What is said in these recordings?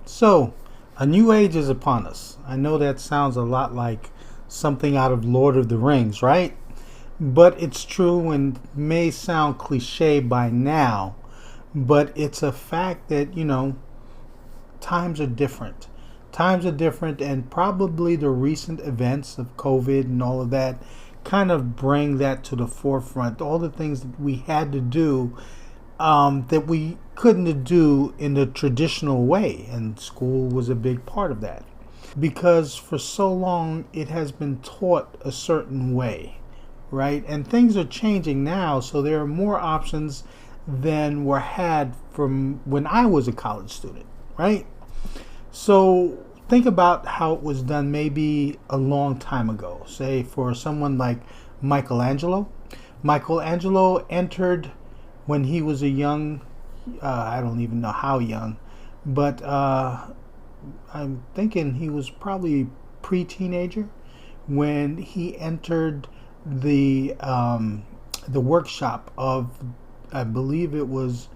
So, a new age is upon us. I know that sounds a lot like something out of Lord of the Rings, right? But it's true and may sound cliche by now, but it's a fact that, times are different. Times are different, and probably the recent events of COVID and all of that kind of bring that to the forefront. All the things that we had to do that we couldn't do in the traditional way, and school was a big part of that because for so long it has been taught a certain way, right? And things are changing now, so there are more options than were had from when I was a college student, right? So think about how it was done maybe a long time ago. Say for someone like Michelangelo. Michelangelo entered when he was a young, I don't even know how young, but I'm thinking he was probably pre-teenager when he entered the workshop of, I believe it was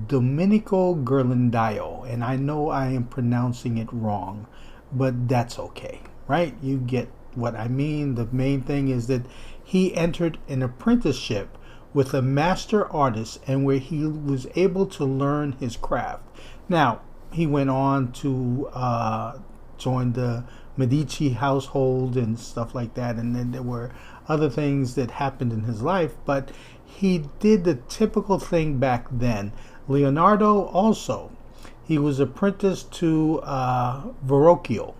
Domenico Ghirlandaio, and I know I am pronouncing it wrong, but that's okay, right? You get what I mean. The main thing is that he entered an apprenticeship with a master artist and where he was able to learn his craft. Now, he went on to join the Medici household and stuff like that, and then there were other things that happened in his life, but he did the typical thing back then. Leonardo also, he was apprenticed to Verrocchio,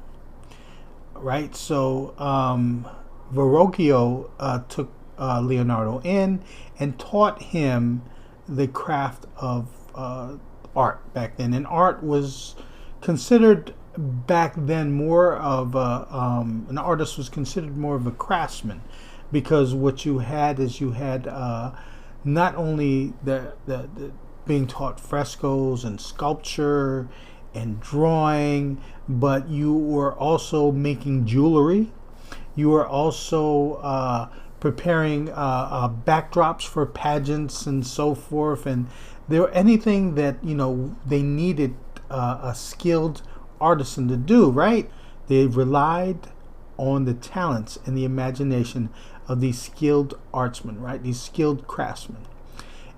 right? So Verrocchio took Leonardo in and taught him the craft of art back then. And art was considered back then more of an artist was considered more of a craftsman, because what you had is you had not only the being taught frescoes and sculpture and drawing, but you were also making jewelry. You were also preparing backdrops for pageants and so forth, and there anything that they needed a skilled artisan to do, right? They relied on the talents and the imagination of these skilled artsmen, right? These skilled craftsmen.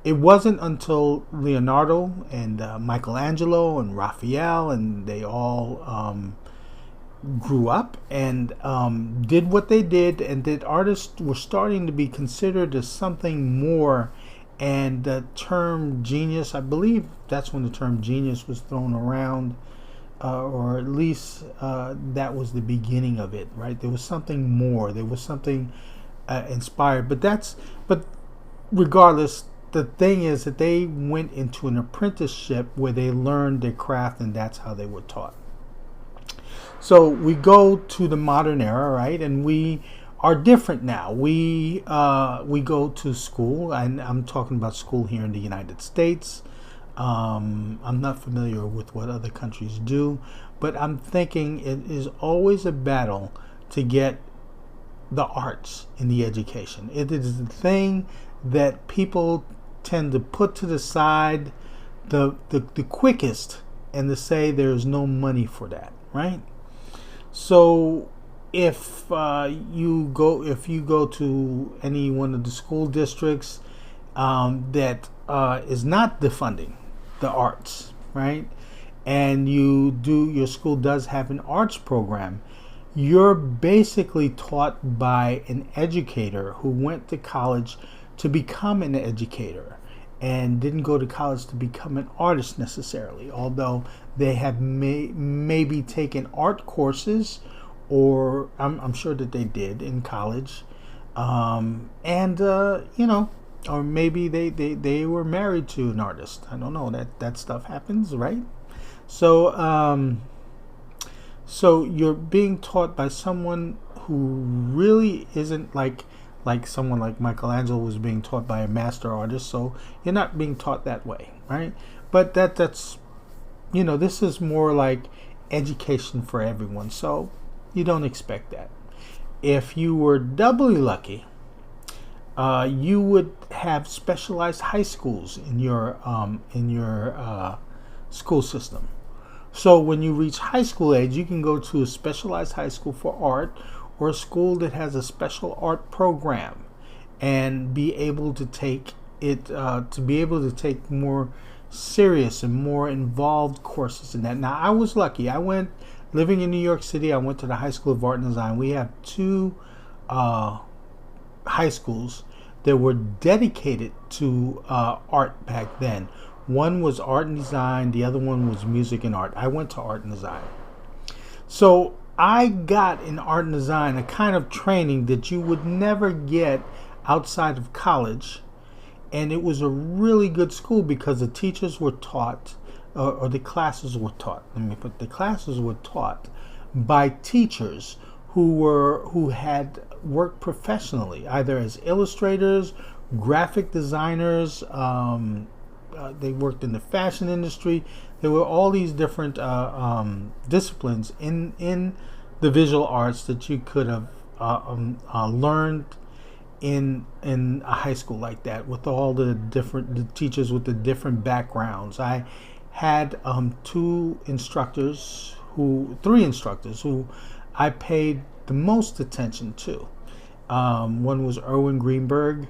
It wasn't until Leonardo and Michelangelo and Raphael and they all grew up and did what they did, and that artists were starting to be considered as something more. And the term genius, I believe that's when the term genius was thrown around, or at least that was the beginning of it, right? There was something more. There was something inspired. But regardless, the thing is that they went into an apprenticeship where they learned their craft, and that's how they were taught. So we go to the modern era, right? And we are different now. We go to school, and I'm talking about school here in the United States. I'm not familiar with what other countries do, but I'm thinking it is always a battle to get the arts in the education. It is the thing that people tend to put to the side the quickest, and to say there's no money for that, right? So if you go to any one of the school districts that is not defunding the arts, right, and your school does have an arts program, you're basically taught by an educator who went to college to become an educator and didn't go to college to become an artist necessarily, although they have maybe taken art courses, or I'm sure that they did in college, or maybe they were married to an artist. I don't know, that stuff happens, right? So so you're being taught by someone who really isn't like someone like Michelangelo was being taught by a master artist. So you're not being taught that way, right? But that's this is more like education for everyone. So you don't expect that. If you were doubly lucky, you would have specialized high schools in your school system. So when you reach high school age, you can go to a specialized high school for art or a school that has a special art program and be able to take it to be able to take more serious and more involved courses in that. Now, I was lucky. I went living in New York City. I went to the High School of Art and Design. We have two high schools that were dedicated to art back then. One was art and design. The other one was music and art. I went to art and design. So I got in art and design a kind of training that you would never get outside of college. And it was a really good school because the teachers were taught, or the classes were taught. The classes were taught by teachers who had worked professionally, either as illustrators, graphic designers. They worked in the fashion industry. There were all these different disciplines in the visual arts that you could have learned in a high school like that, with all the teachers with the different backgrounds. I had three instructors who I paid the most attention to. One was Erwin Greenberg,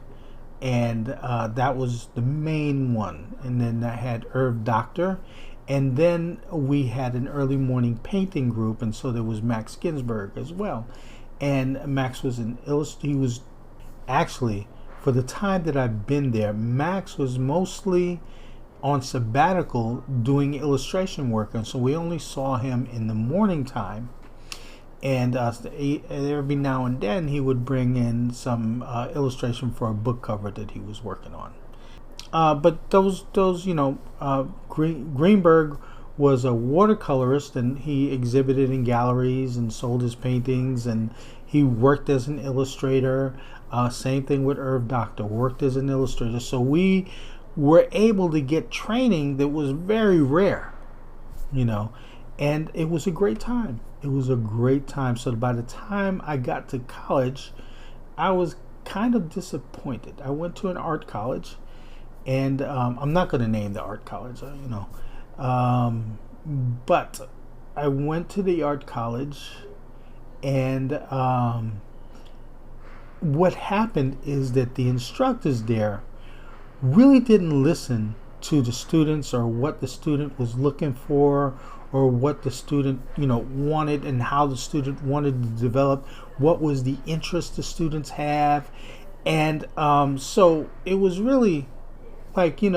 and that was the main one. And then I had Irv Doctor, and then we had an early morning painting group, and so there was Max Ginsberg as well. And Max was he was actually, for the time that I've been there, Max was mostly on sabbatical doing illustration work, and so we only saw him in the morning time. And every now and then he would bring in some illustration for a book cover that he was working on. But Greenberg was a watercolorist, and he exhibited in galleries and sold his paintings, and he worked as an illustrator. Same thing with Irv Doctor, worked as an illustrator. So we were able to get training that was very rare, and it was a great time. It was a great time. So by the time I got to college, I was kind of disappointed. I went to an art college, and I'm not going to name the art college, but I went to the art college, and what happened is that the instructors there really didn't listen to the students, or what the student was looking for, or what the student wanted, and how the student wanted to develop, what was the interest the students have. And so it was really like, it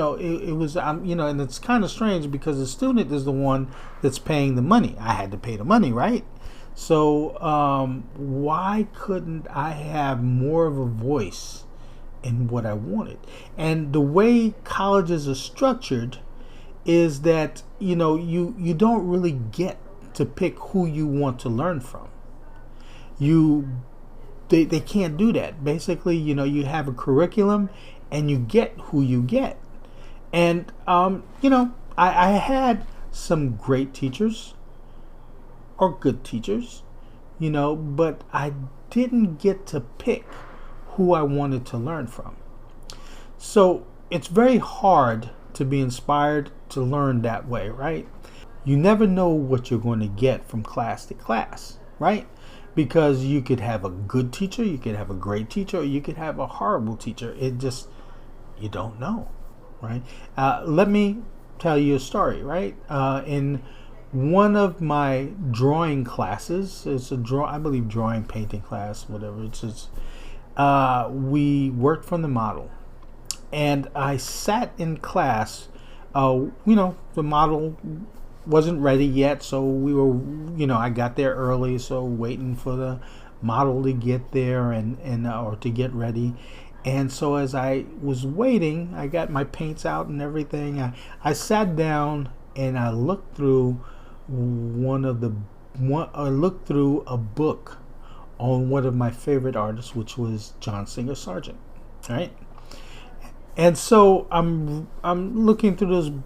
was and it's kind of strange because the student is the one that's paying the money. I had to pay the money, right? So why couldn't I have more of a voice in what I wanted? And the way colleges are structured is that you don't really get to pick who you want to learn from. They can't do that. Basically, you have a curriculum and you get who you get. And I had some great teachers, or good teachers, but I didn't get to pick who I wanted to learn from. So it's very hard to be inspired to learn that way, right? You never know what you're going to get from class to class, right? Because you could have a good teacher, you could have a great teacher, or you could have a horrible teacher. You don't know, right? Let me tell you a story, right? In one of my drawing classes, it's I believe drawing painting class, whatever it is, we worked from the model. And I sat in class, the model wasn't ready yet, so we were, I got there early, so waiting for the model to get there or to get ready. And so as I was waiting, I got my paints out and everything. I sat down and I looked through I looked through a book on one of my favorite artists, which was John Singer Sargent, right? And so I'm looking through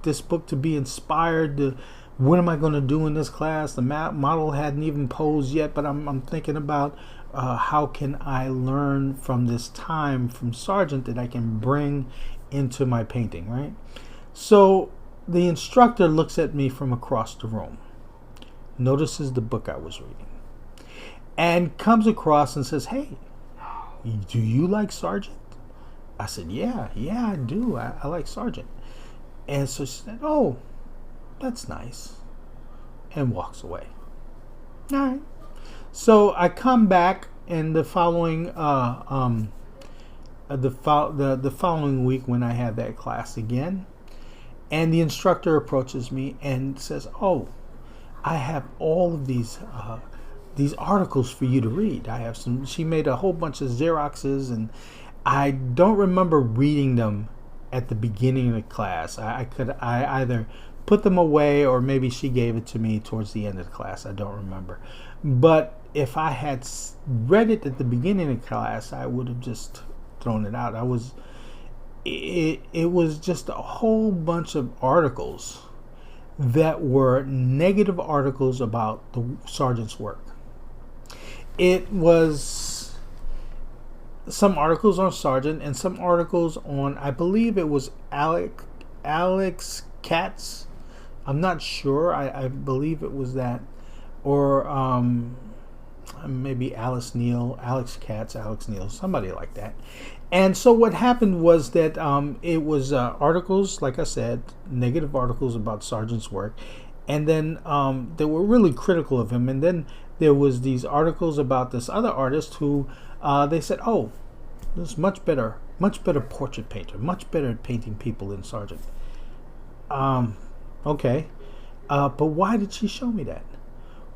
this book to be inspired. What am I going to do in this class? The model hadn't even posed yet, but I'm thinking about how can I learn from this time from Sargent that I can bring into my painting, right? So the instructor looks at me from across the room, notices the book I was reading, and comes across and says, "Hey, do you like Sargent?" I said, yeah, I do. I like Sargent. And so she said, "Oh, that's nice," and walks away. All right. So I come back in the following the following week when I have that class again, and the instructor approaches me and says, "Oh, I have all of these articles for you to read. I have some." She made a whole bunch of Xeroxes, and I don't remember reading them at the beginning of the class. I either put them away or maybe she gave it to me towards the end of the class. I don't remember. But if I had read it at the beginning of the class, I would have just thrown it out. It was just a whole bunch of articles that were negative articles about the Sargent's work. It was some articles on Sargent and some articles on, I believe it was Alex Katz. I'm not sure. I believe it was that. Or maybe Alex Katz, Alex Neal, somebody like that. And so what happened was that it was articles, like I said, negative articles about Sargent's work. And then they were really critical of him. And then there was these articles about this other artist who they said, "Oh, this is much better portrait painter, much better at painting people than Sargent." Okay. But why did she show me that?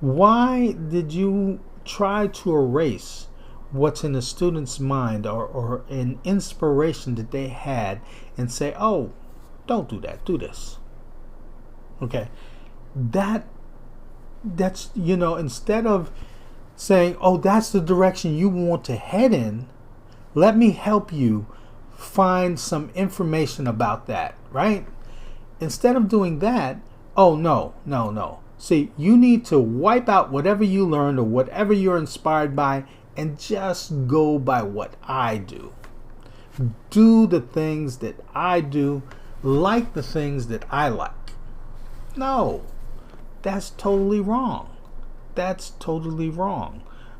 Why did you try to erase what's in the student's mind or an inspiration that they had and say, "Oh, don't do that, do this"? Okay. That's, instead of saying, "Oh, that's the direction you want to head in, let me help you find some information about that," right? Instead of doing that, "Oh, no. See, you need to wipe out whatever you learned or whatever you're inspired by and just go by what I do. Do the things that I do, like the things that I like." No, that's totally wrong.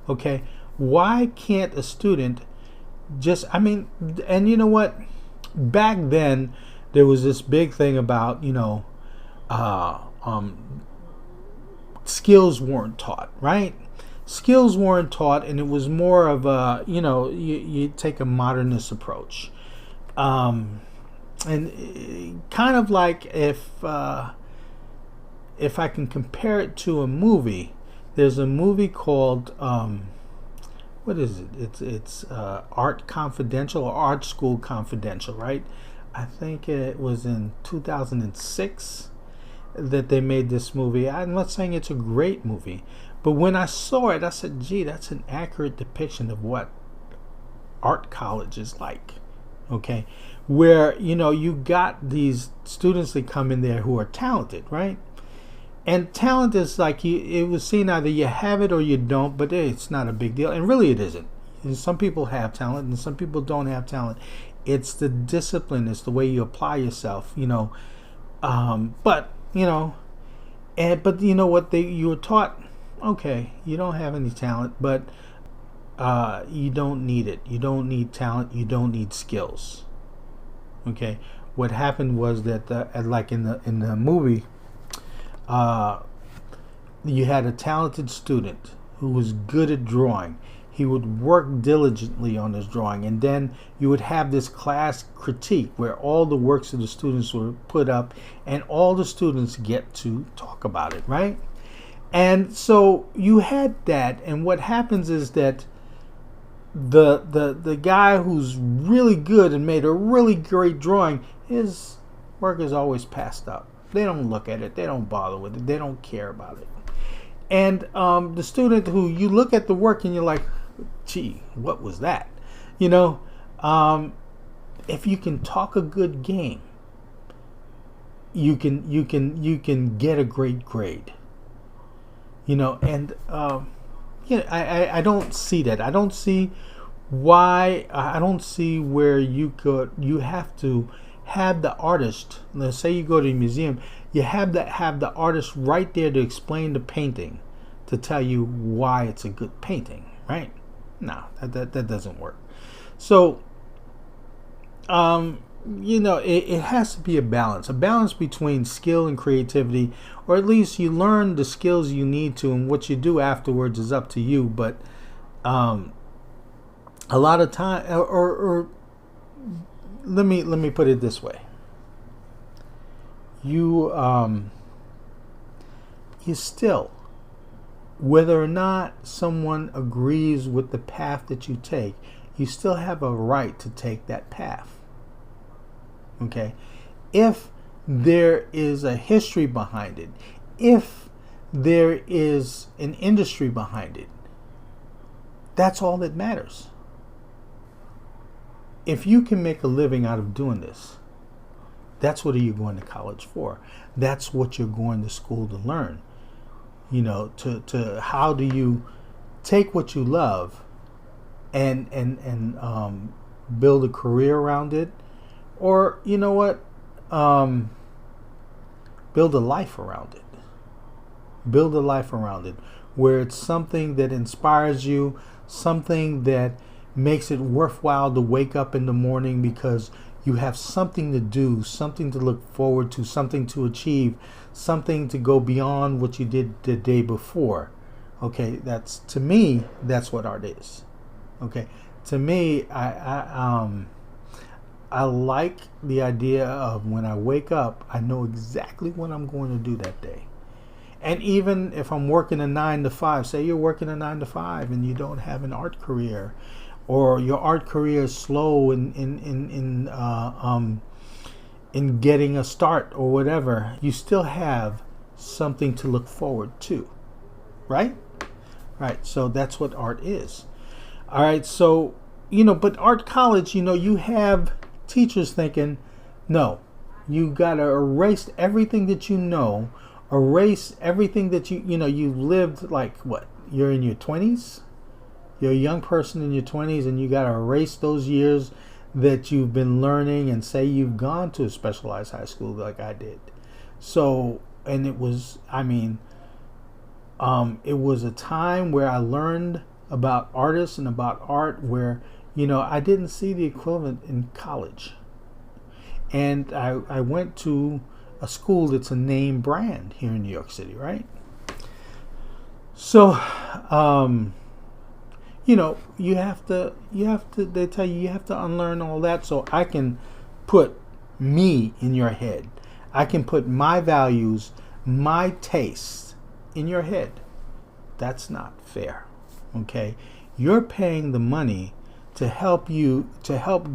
Okay? Why can't a student and you know what? Back then, there was this big thing about, skills weren't taught, right? Skills weren't taught, and it was more of a, you take a modernist approach. And kind of like if I can compare it to a movie, there's a movie called, what is it? It's Art Confidential or Art School Confidential, right? I think it was in 2006 that they made this movie. I'm not saying it's a great movie, but when I saw it, I said, "Gee, that's an accurate depiction of what art college is like." Okay, where you got these students that come in there who are talented, right? And talent is like it was seen either you have it or you don't, but it's not a big deal, and really it isn't. Some people have talent and some people don't have talent. It's the discipline, it's the way you apply yourself, but what you were taught. Okay, you don't have any talent, but you don't need it. You don't need talent. You don't need skills. Okay, what happened was that like in the movie, you had a talented student who was good at drawing. He would work diligently on his drawing, and then you would have this class critique where all the works of the students were put up and all the students get to talk about it, right? And so you had that, and what happens is that the guy who's really good and made a really great drawing, his work is always passed up. They don't look at it, they don't bother with it, they don't care about it. And the student who you look at the work and you're like, "Gee, what was that?" If you can talk a good game, you can get a great grade. I don't see that. I don't see why. I don't see where you have to have the artist. Let's say you go to a museum, you have the artist right there to explain the painting, to tell you why it's a good painting, right? No, that doesn't work. So, it has to be a balance between skill and creativity, or at least you learn the skills you need to, and what you do afterwards is up to you. But a lot of time, or let me put it this way: you still, whether or not someone agrees with the path that you take, you still have a right to take that path. Okay? If there is a history behind it, if there is an industry behind it, that's all that matters. If you can make a living out of doing this, that's what are you going to college for? That's what you're going to school to learn. To how do you take what you love and build a career around it, or build a life around it. Build a life around it where it's something that inspires you, something that makes it worthwhile to wake up in the morning because you have something to do, something to look forward to, something to achieve, something to go beyond what you did the day before. Okay, to me, that's what art is. Okay, to me, I like the idea of when I wake up, I know exactly what I'm going to do that day. And even if I'm working a 9 to 5, say you're working a 9 to 5 and you don't have an art career, or your art career is slow in getting a start or whatever, you still have something to look forward to, right? Right. So that's what art is. All right. So, but art college, you have teachers thinking, no, you got to erase everything that erase everything that you've lived. Like what? You're in your 20s. You're a young person in your 20s, and you got to erase those years that you've been learning, and say you've gone to a specialized high school like I did. So, and it was a time where I learned about artists and about art where, I didn't see the equivalent in college. And I went to a school that's a name brand here in New York City, right? So, they tell you have to unlearn all that so I can put me in your head. I can put my values, my tastes in your head. That's not fair. Okay? You're paying the money to help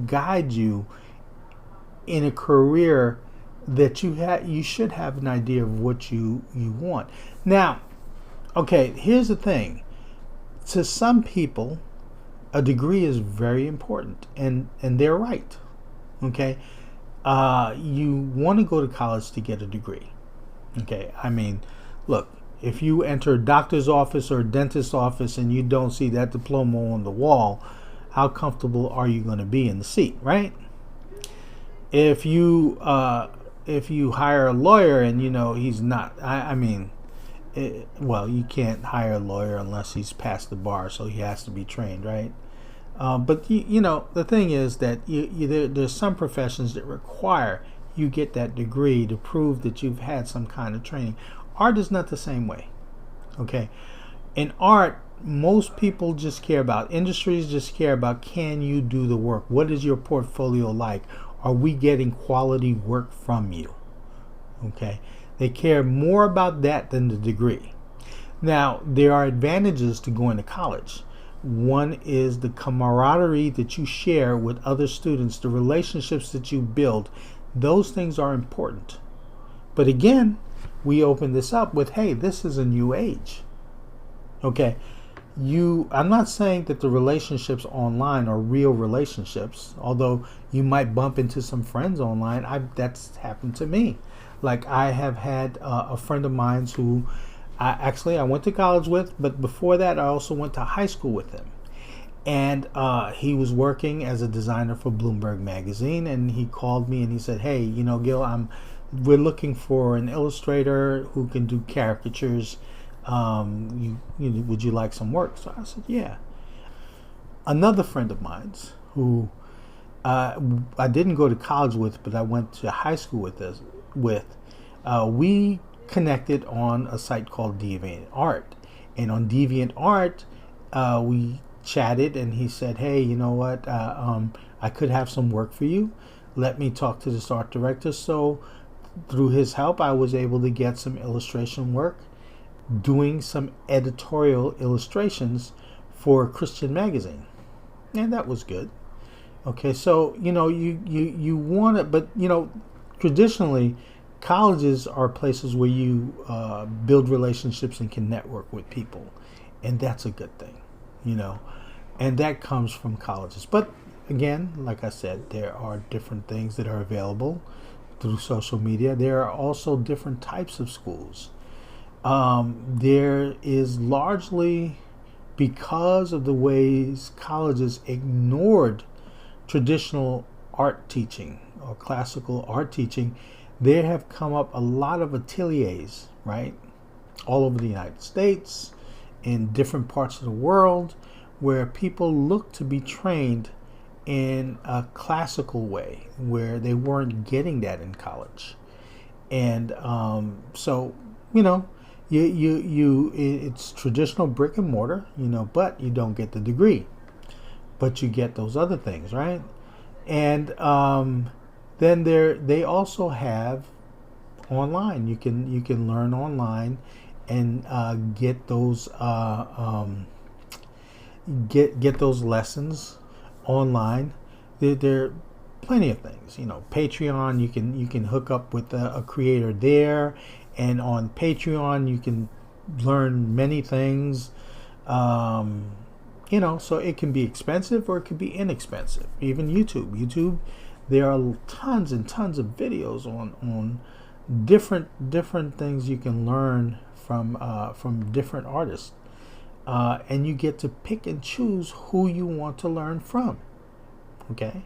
guide you in a career that you should have an idea of what you want. Now, okay, here's the thing. To some people, a degree is very important, and they're right. Okay, you want to go to college to get a degree. Okay, look, if you enter a doctor's office or a dentist's office and you don't see that diploma on the wall, how comfortable are you going to be in the seat, right? If you hire a lawyer and he's not, you can't hire a lawyer unless he's passed the bar, so he has to be trained, right? But the thing is that there's some professions that require you get that degree to prove that you've had some kind of training. Art is not the same way. Okay, in art, most people just care about industries, just care about, can you do the work? What is your portfolio like? Are we getting quality work from you? Okay. They care more about that than the degree. Now, there are advantages to going to college. One is the camaraderie that you share with other students, the relationships that you build. Those things are important. But again, we open this up with, hey, this is a new age. Okay. I'm not saying that the relationships online are real relationships, although you might bump into some friends online. That's happened to me. Like, I have had a friend of mine who I went to college with, but before that I also went to high school with him. And he was working as a designer for Bloomberg magazine, and he called me and he said, "Hey, Gil, we're looking for an illustrator who can do caricatures. Would you like some work?" So I said, "Yeah." Another friend of mine's who I didn't go to college with, but I went to high school with, we connected on a site called DeviantArt, and on DeviantArt, we chatted, and he said, "Hey, you know what? I could have some work for you. Let me talk to this art director." So through his help, I was able to get some illustration work, doing some editorial illustrations for a Christian magazine, and that was good. Okay, so you want it, but traditionally, colleges are places where you build relationships and can network with people, and that's a good thing, and that comes from colleges. But again, like I said, there are different things that are available through social media. There are also different types of schools. There is largely, because of the ways colleges ignored traditional art teaching or classical art teaching, there have come up a lot of ateliers, right, all over the United States, in different parts of the world, where people look to be trained in a classical way, where they weren't getting that in college. And so it's traditional brick and mortar, but you don't get the degree, but you get those other things, right? And then they also have online. You can learn online and get those get those lessons online. There are plenty of things. Patreon. You can hook up with a creator there, and on Patreon you can learn many things. So it can be expensive or it can be inexpensive. Even YouTube, there are tons and tons of videos on different things you can learn from different artists, and you get to pick and choose who you want to learn from. Okay,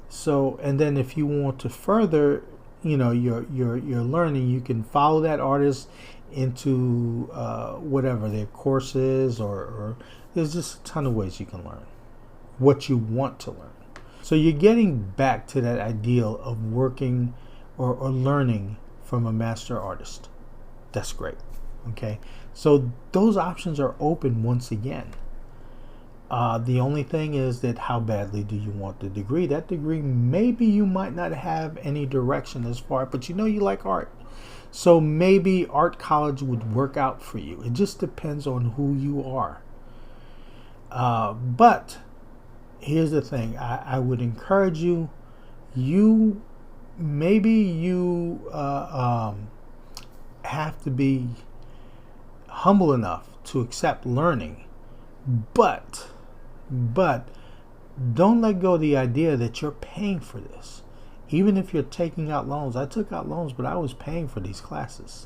so and then if you want to further, your learning, you can follow that artist into whatever their course is, or there's just a ton of ways you can learn what you want to learn. So you're getting back to that ideal of working or learning from a master artist. That's great. Okay, so those options are open once again. The only thing is that how badly do you want the degree? That degree, maybe you might not have any direction as far, but you like art. So maybe art college would work out for you. It just depends on who you are. But here's the thing. I would encourage you, have to be humble enough to accept learning, but don't let go of the idea that you're paying for this. Even if you're taking out loans. I took out loans, but I was paying for these classes.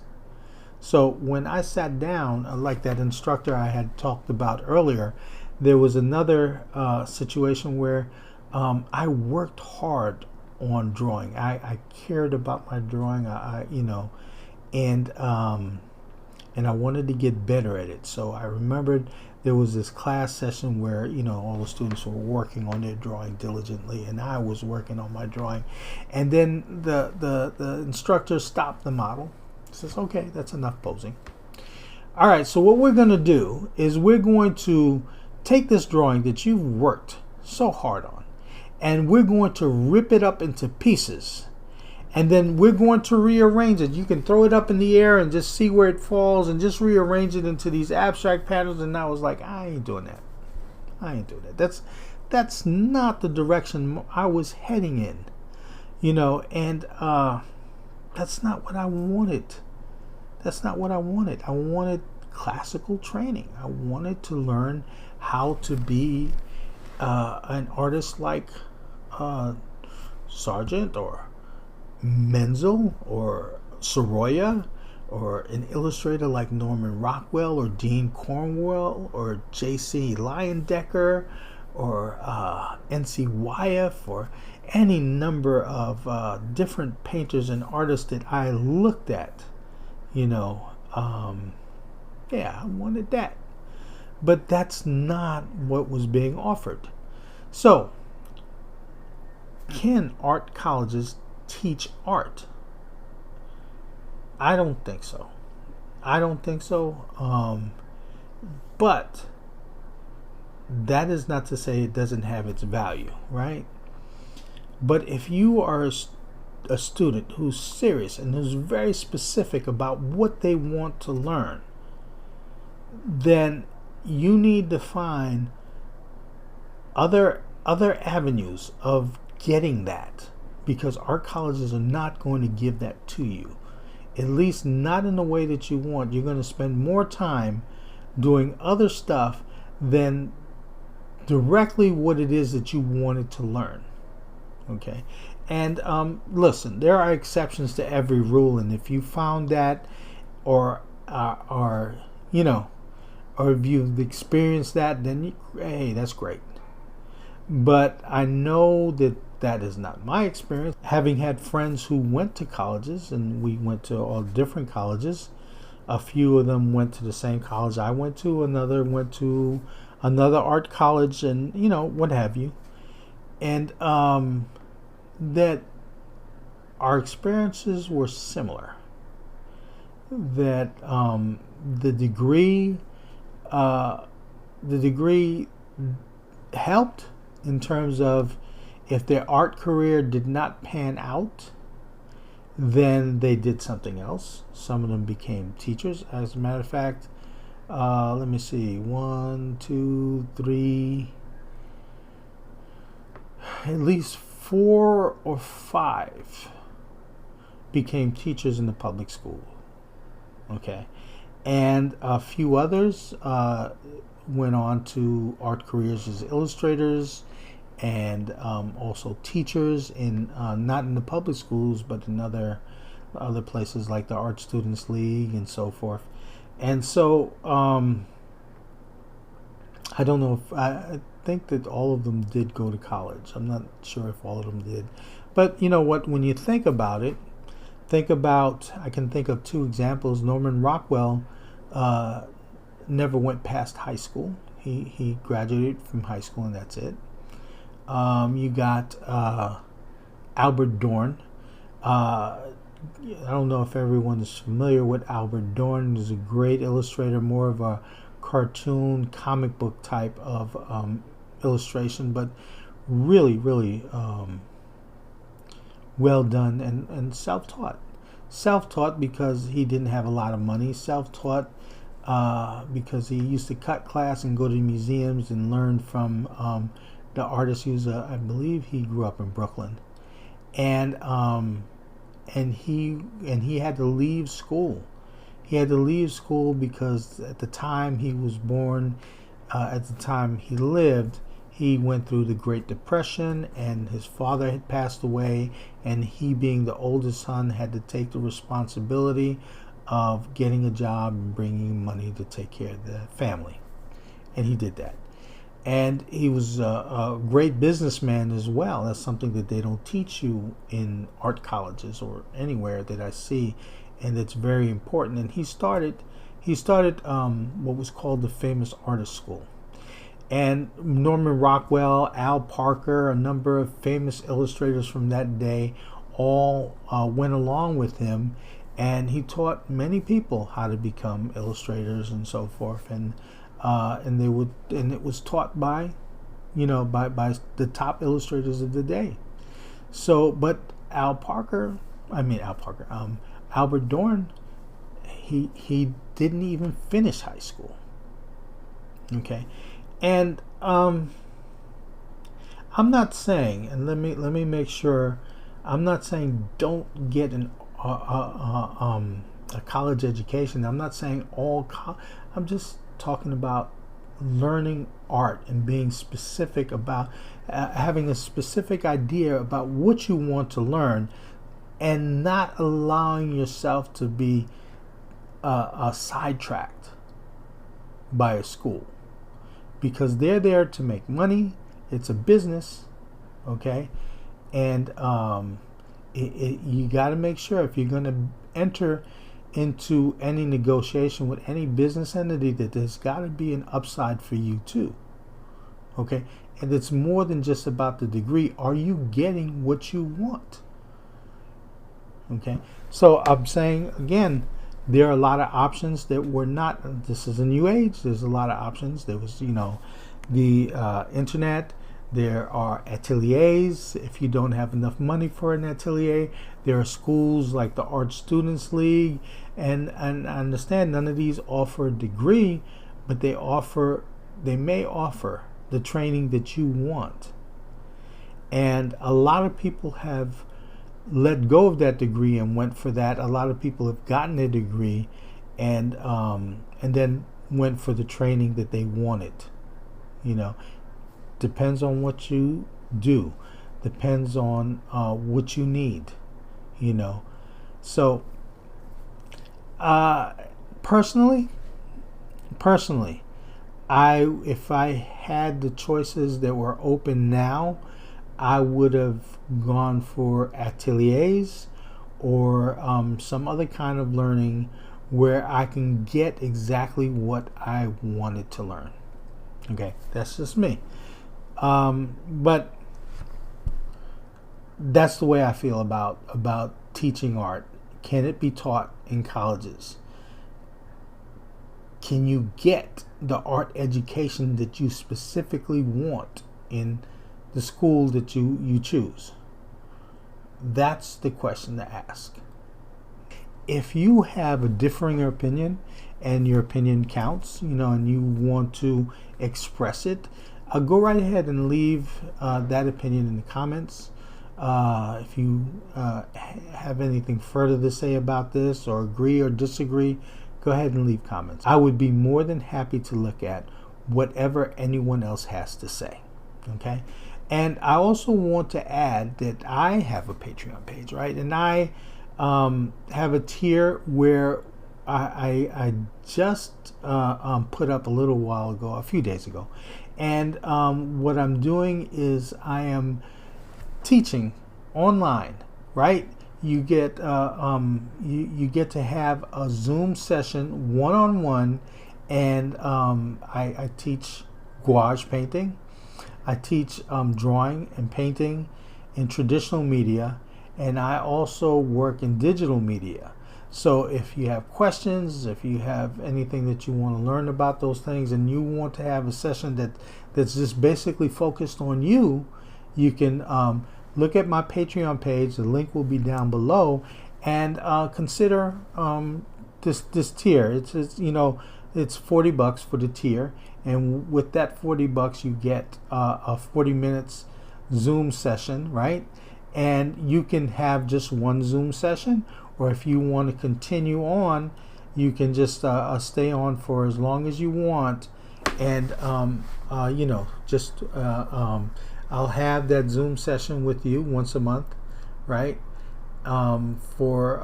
So when I sat down, like that instructor I had talked about earlier, there was another situation where I worked hard on drawing. I cared about my drawing, and I wanted to get better at it. So I remembered there was this class session where all the students were working on their drawing diligently, and I was working on my drawing. And then the instructor stopped the model. Says, "Okay, that's enough posing. All right, so what we're going to do is we're going to take this drawing that you've worked so hard on, and we're going to rip it up into pieces, and then we're going to rearrange it. You can throw it up in the air and just see where it falls and just rearrange it into these abstract patterns." And I was like, I ain't doing that. That's not the direction I was heading in, and that's not what I wanted. I wanted classical training. I wanted to learn how to be an artist like Sargent or Menzel or Sorolla, or an illustrator like Norman Rockwell or Dean Cornwell or J.C. Leyendecker, NCYF or any number of different painters and artists that I looked at. Yeah, I wanted that. But that's not what was being offered. So, can art colleges teach art? I don't think so. But that is not to say it doesn't have its value, right? But if you are a student who's serious and who's very specific about what they want to learn, then you need to find other avenues of getting that, because art colleges are not going to give that to you, at least not in the way that you want. You're going to spend more time doing other stuff than directly what it is that you wanted to learn. Okay, and listen, there are exceptions to every rule, and if you found that, or if you've experienced that, then hey, that's great. But I know that is not my experience. Having had friends who went to colleges, and we went to all different colleges. A few of them went to the same college I went to. Another went to another art college, and what have you. And that our experiences were similar. That the degree helped in terms of, if their art career did not pan out, then they did something else. Some of them became teachers. As a matter of fact, let me see, 1, 2, 3, at least 4 or 5 became teachers in the public school. Okay, and a few others went on to art careers as illustrators, and also teachers in not in the public schools, but in other places like the Art Students League and so forth. And so I don't know if I think that all of them did go to college. I'm not sure if all of them did, but you know what? When you think about it, I can think of 2 examples. Norman Rockwell never went past high school. He graduated from high school, and that's it. You got Albert Dorn. I don't know if everyone is familiar with Albert Dorn. He's a great illustrator, more of a cartoon, comic book type of illustration, but really, really well done, and self-taught. Self-taught because he didn't have a lot of money. Self-taught because he used to cut class and go to museums and learn from the artist. I believe he grew up in Brooklyn, and he had to leave school. He had to leave school because at the time he was born, at the time he lived, he went through the Great Depression, and his father had passed away, and he, being the oldest son, had to take the responsibility of getting a job and bringing money to take care of the family, and he did that. And he was a great businessman as well. That's something that they don't teach you in art colleges or anywhere that I see, and it's very important. And he started what was called the Famous Artist School. And Norman Rockwell, Al Parker, a number of famous illustrators from that day all went along with him, and he taught many people how to become illustrators and so forth. And it was taught by the top illustrators of the day. So, but Albert Dorn, he didn't even finish high school. Okay, and I'm not saying, and let me make sure, I'm not saying don't get a college education. I'm not saying I'm just talking about learning art and being specific about having a specific idea about what you want to learn, and not allowing yourself to be sidetracked by a school, because they're there to make money. It's a business, okay? And you got to make sure, if you're going to enter into any negotiation with any business entity, that there's got to be an upside for you too, okay? And it's more than just about the degree. Are you getting what you want? Okay, so I'm saying again, there are a lot of options that were not. This is a new age. There's a lot of options. There was, the internet. There are ateliers. If you don't have enough money for an atelier, there are schools like the Art Students League, and I understand none of these offer a degree, but they may offer the training that you want. And a lot of people have let go of that degree and went for that. A lot of people have gotten a degree and then went for the training that they wanted. Depends on what you do. Depends on what you need. So personally, if I had the choices that were open now, I would have gone for ateliers or some other kind of learning where I can get exactly what I wanted to learn. Okay, that's just me. But that's the way I feel about teaching art. Can it be taught in colleges? Can you get the art education that you specifically want in the school that you choose? That's the question to ask. If you have a differing opinion and your opinion counts, and you want to express it, go right ahead and leave that opinion in the comments. If you have anything further to say about this, or agree or disagree, go ahead and leave comments. I would be more than happy to look at whatever anyone else has to say. Okay? And I also want to add that I have a Patreon page, right? And I have a tier where I just put up a few days ago. And what I'm doing is I am teaching online, right? You get you get to have a Zoom session one-on-one, and I teach gouache painting. I teach drawing and painting in traditional media, and I also work in digital media. So if you have questions, if you have anything that you want to learn about those things, and you want to have a session that's just basically focused on you, you can look at my Patreon page. The link will be down below, and consider this tier. It's $40 for the tier, and with that $40 you get a 40 minutes Zoom session, right? And you can have just one Zoom session, or if you want to continue on, you can just stay on for as long as you want, and I'll have that Zoom session with you once a month, right? For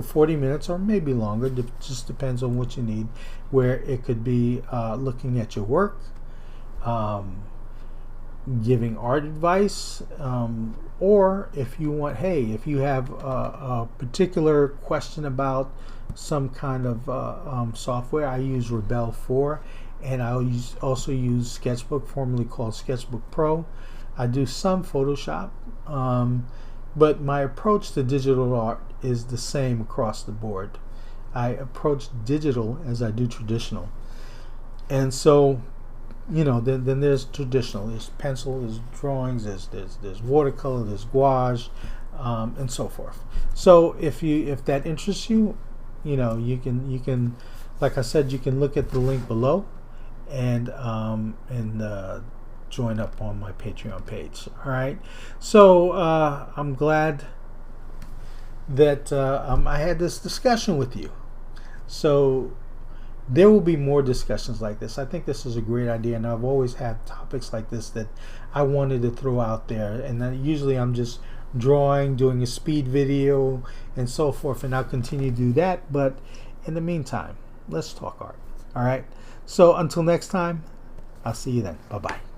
40 minutes or maybe longer. It just depends on what you need. Where it could be looking at your work, giving art advice, or if you want, if you have a particular question about some kind of software. I use Rebel 4, and I also use Sketchbook, formerly called Sketchbook Pro. I do some Photoshop, but my approach to digital art is the same across the board. I approach digital as I do traditional. And so, then there's traditional. There's pencil, there's drawings, there's watercolor, there's gouache, and so forth. So if that interests you, you can, like I said, you can look at the link below and join up on my Patreon page. All right. So I'm glad that I had this discussion with you. So there will be more discussions like this. I think this is a great idea, and I've always had topics like this that I wanted to throw out there. And then usually I'm just drawing, doing a speed video, and so forth, and I'll continue to do that. But in the meantime, let's talk art. All right. So until next time, I'll see you then. Bye-bye.